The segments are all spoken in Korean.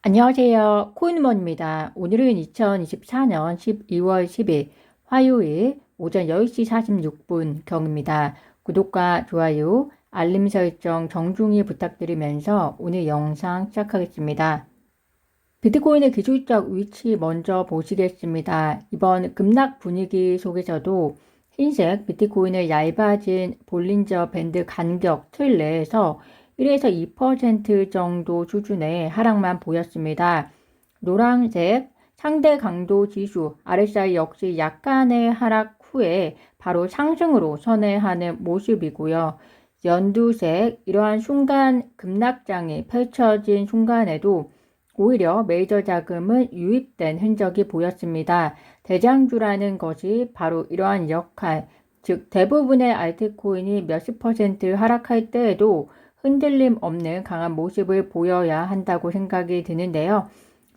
안녕하세요. 코인원입니다. 오늘은 2024년 12월 10일 화요일 오전 10시 46분 경입니다. 구독과 좋아요, 알림 설정 정중히 부탁드리면서 오늘 영상 시작하겠습니다. 비트코인의 기술적 위치 먼저 보시겠습니다. 이번 급락 분위기 속에서도 흰색 비트코인의 얇아진 볼린저 밴드 간격 틀 내에서 1에서 2% 정도 수준의 하락만 보였습니다. 노란색 상대 강도 지수 RSI 역시 약간의 하락 후에 바로 상승으로 선회하는 모습이고요. 연두색 이러한 순간 급락장이 펼쳐진 순간에도 오히려 메이저 자금은 유입된 흔적이 보였습니다. 대장주라는 것이 바로 이러한 역할, 즉 대부분의 알트코인이 몇십 퍼센트 하락할 때에도 흔들림 없는 강한 모습을 보여야 한다고 생각이 드는데요.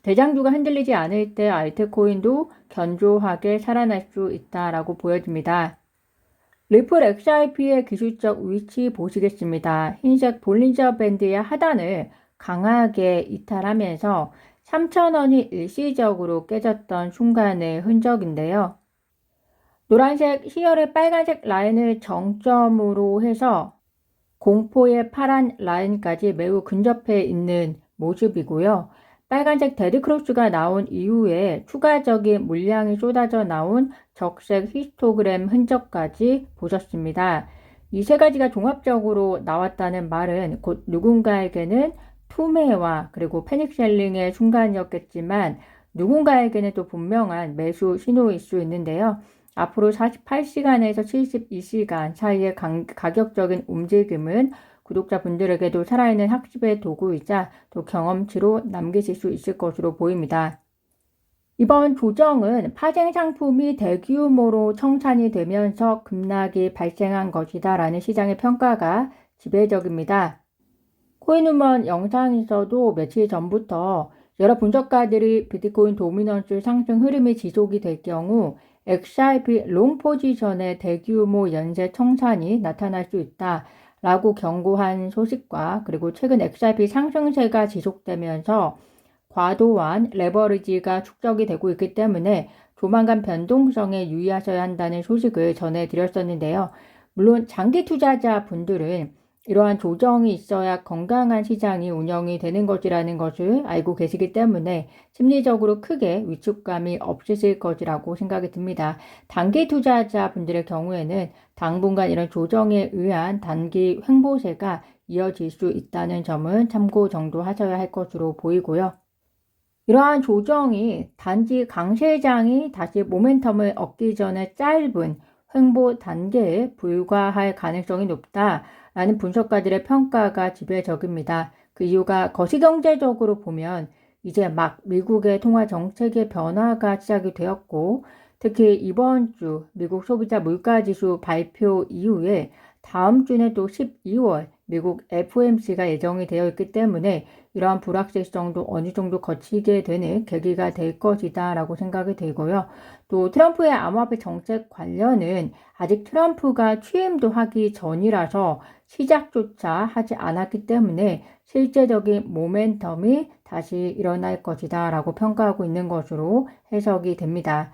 대장주가 흔들리지 않을 때 알트코인도 견조하게 살아날 수 있다라고 보여집니다. 리플 XRP의 기술적 위치 보시겠습니다. 흰색 볼린저 밴드의 하단을 강하게 이탈하면서 3,000원이 일시적으로 깨졌던 순간의 흔적인데요. 노란색 희열의 빨간색 라인을 정점으로 해서 공포의 파란 라인까지 매우 근접해 있는 모습이고요. 빨간색 데드크로스가 나온 이후에 추가적인 물량이 쏟아져 나온 적색 히스토그램 흔적까지 보셨습니다. 이 세 가지가 종합적으로 나왔다는 말은 곧 누군가에게는 투매와 그리고 패닉셀링의 순간이었겠지만 누군가에게는 또 분명한 매수 신호일 수 있는데요. 앞으로 48시간에서 72시간 사이의 가격적인 움직임은 구독자분들에게도 살아있는 학습의 도구이자 또 경험치로 남기실 수 있을 것으로 보입니다. 이번 조정은 파생 상품이 대규모로 청산이 되면서 급락이 발생한 것이다 라는 시장의 평가가 지배적입니다. 코인우먼 영상에서도 며칠 전부터 여러 분석가들이 비트코인 도미넌스 상승 흐름이 지속이 될 경우 XRP 롱 포지션의 대규모 연쇄 청산이 나타날 수 있다라고 경고한 소식과 그리고 최근 XRP 상승세가 지속되면서 과도한 레버리지가 축적이 되고 있기 때문에 조만간 변동성에 유의하셔야 한다는 소식을 전해드렸었는데요. 물론 장기 투자자 분들은 이러한 조정이 있어야 건강한 시장이 운영이 되는 것이라는 것을 알고 계시기 때문에 심리적으로 크게 위축감이 없으실 것이라고 생각이 듭니다. 단기 투자자 분들의 경우에는 당분간 이런 조정에 의한 단기 횡보세가 이어질 수 있다는 점은 참고 정도 하셔야 할 것으로 보이고요. 이러한 조정이 단지 강세장이 다시 모멘텀을 얻기 전에 짧은 횡보 단계에 불과할 가능성이 높다라는 분석가들의 평가가 지배적입니다. 그 이유가 거시경제적으로 보면 이제 막 미국의 통화 정책의 변화가 시작이 되었고 특히 이번 주 미국 소비자 물가지수 발표 이후에 다음 주는 또 12월 미국 FOMC가 예정이 되어 있기 때문에 이러한 불확실성도 어느 정도 거치게 되는 계기가 될 것이다 라고 생각이 들고요. 또 트럼프의 암호화폐 정책 관련은 아직 트럼프가 취임도 하기 전이라서 시작조차 하지 않았기 때문에 실제적인 모멘텀이 다시 일어날 것이다 라고 평가하고 있는 것으로 해석이 됩니다.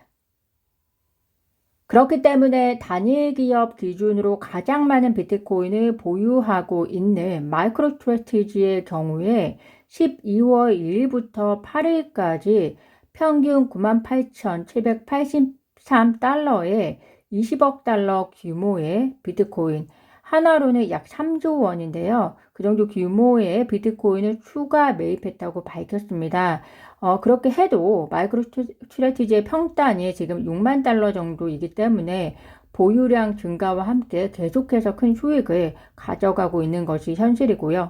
그렇기 때문에 단일 기업 기준으로 가장 많은 비트코인을 보유하고 있는 마이크로스트래티지의 경우에 12월 1일부터 8일까지 평균 98,783달러에 20억 달러 규모의 비트코인, 하나로는 약 3조 원인데요. 그 정도 규모의 비트코인을 추가 매입했다고 밝혔습니다. 그렇게 해도 마이크로스트래티지의 평단이 지금 6만 달러 정도이기 때문에 보유량 증가와 함께 계속해서 큰 수익을 가져가고 있는 것이 현실이고요.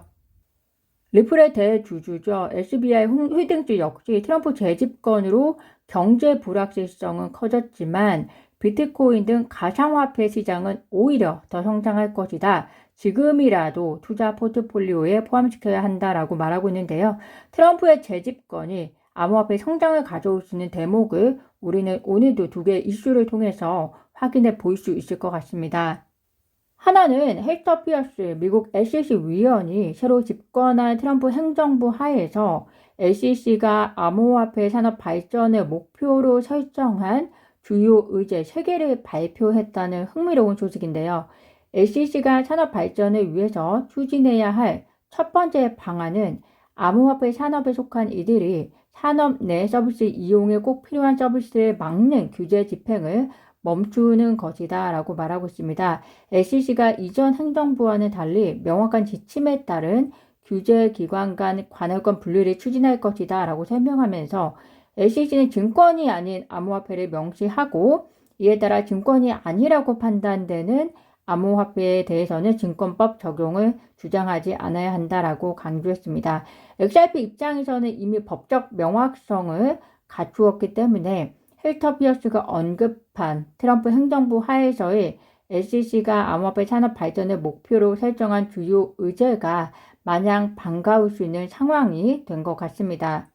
리플의 대주주죠. SBI 홀딩스 역시 트럼프 재집권으로 경제 불확실성은 커졌지만 비트코인 등 가상화폐 시장은 오히려 더 성장할 것이다. 지금이라도 투자 포트폴리오에 포함시켜야 한다라고 말하고 있는데요. 트럼프의 재집권이 암호화폐 성장을 가져올 수 있는 대목을 우리는 오늘도 두 개의 이슈를 통해서 확인해 볼 수 있을 것 같습니다. 하나는 헥터 피어스 미국 SEC 위원이 새로 집권한 트럼프 행정부 하에서 SEC가 암호화폐 산업 발전을 목표로 설정한 주요 의제 3개를 발표했다는 흥미로운 소식인데요. SEC가 산업 발전을 위해서 추진해야 할 첫 번째 방안은 암호화폐 산업에 속한 이들이 산업 내 서비스 이용에 꼭 필요한 서비스를 막는 규제 집행을 멈추는 것이다 라고 말하고 있습니다. SEC가 이전 행정부와는 달리 명확한 지침에 따른 규제기관 간 관할권 분리를 추진할 것이다 라고 설명하면서 SEC는 증권이 아닌 암호화폐를 명시하고 이에 따라 증권이 아니라고 판단되는 암호화폐에 대해서는 증권법 적용을 주장하지 않아야 한다라고 강조했습니다. XRP 입장에서는 이미 법적 명확성을 갖추었기 때문에 헥터 피어스가 언급한 트럼프 행정부 하에서의 SEC가 암호화폐 산업 발전을 목표로 설정한 주요 의제가 마냥 반가울 수 있는 상황이 된 것 같습니다.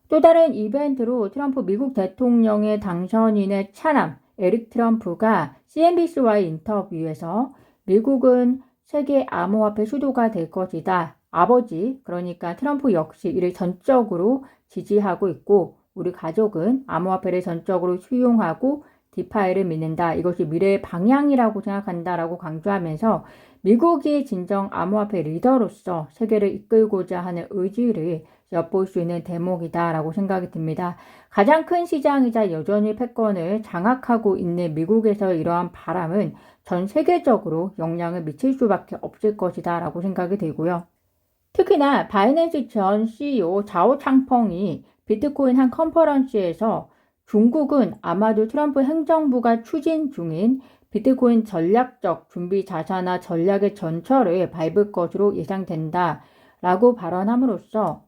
또 다른 이벤트로 트럼프 미국 대통령의 당선인의 차남 에릭 트럼프가 CNBC와의 인터뷰에서 미국은 세계 암호화폐 수도가 될 것이다. 아버지, 그러니까 트럼프 역시 이를 전적으로 지지하고 있고 우리 가족은 암호화폐를 전적으로 수용하고 디파이를 믿는다. 이것이 미래의 방향이라고 생각한다라고 강조하면서 미국이 진정 암호화폐 리더로서 세계를 이끌고자 하는 의지를 엿볼 수 있는 대목이다라고 생각이 듭니다. 가장 큰 시장이자 여전히 패권을 장악하고 있는 미국에서 이러한 바람은 전 세계적으로 영향을 미칠 수밖에 없을 것이다라고 생각이 들고요. 특히나 바이낸스 전 CEO 자오 창펑이 비트코인 한 컨퍼런스에서 중국은 아마도 트럼프 행정부가 추진 중인 비트코인 전략적 준비 자산화 전략의 전철을 밟을 것으로 예상된다 라고 발언함으로써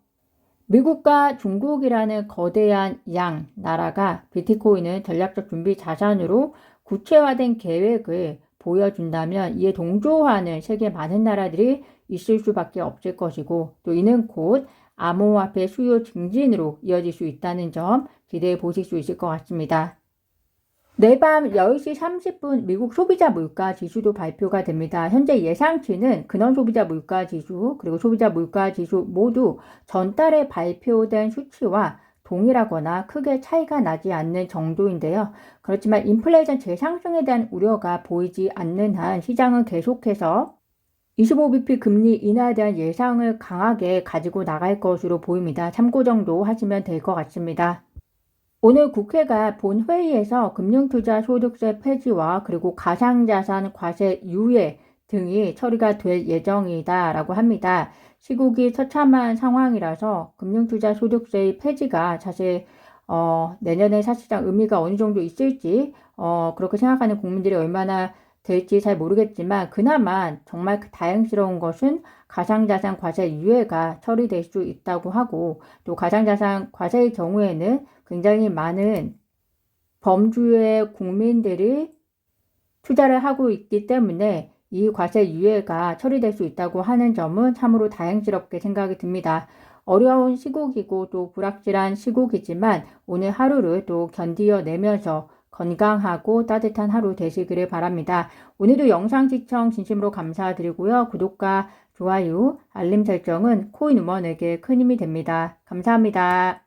미국과 중국이라는 거대한 양 나라가 비트코인을 전략적 준비 자산으로 구체화된 계획을 보여준다면 이에 동조하는 세계 많은 나라들이 있을 수밖에 없을 것이고 또 이는 곧 암호화폐 수요 증진으로 이어질 수 있다는 점 기대해 보실 수 있을 것 같습니다. 내일 밤 10시 30분 미국 소비자 물가 지수도 발표가 됩니다. 현재 예상치는 근원 소비자 물가 지수 그리고 소비자 물가 지수 모두 전달에 발표된 수치와 동일하거나 크게 차이가 나지 않는 정도인데요. 그렇지만 인플레이션 재상승에 대한 우려가 보이지 않는 한 시장은 계속해서 25bp 금리 인하에 대한 예상을 강하게 가지고 나갈 것으로 보입니다. 참고 정도 하시면 될 것 같습니다. 오늘 국회가 본회의에서 금융투자소득세 폐지와 그리고 가상자산 과세 유예 등이 처리가 될 예정이다라고 합니다. 시국이 처참한 상황이라서 금융투자소득세의 폐지가 사실 내년에 사실상 의미가 어느 정도 있을지 그렇게 생각하는 국민들이 얼마나 될지 잘 모르겠지만 그나마 정말 다행스러운 것은 가상자산 과세 유예가 처리될 수 있다고 하고 또 가상자산 과세의 경우에는 굉장히 많은 범주의 국민들이 투자를 하고 있기 때문에 이 과세 유예가 처리될 수 있다고 하는 점은 참으로 다행스럽게 생각이 듭니다. 어려운 시국이고 또 불확실한 시국이지만 오늘 하루를 또 견디어내면서 건강하고 따뜻한 하루 되시기를 바랍니다. 오늘도 영상 시청 진심으로 감사드리고요. 구독과 좋아요, 알림 설정은 코인 우먼에게 큰 힘이 됩니다. 감사합니다.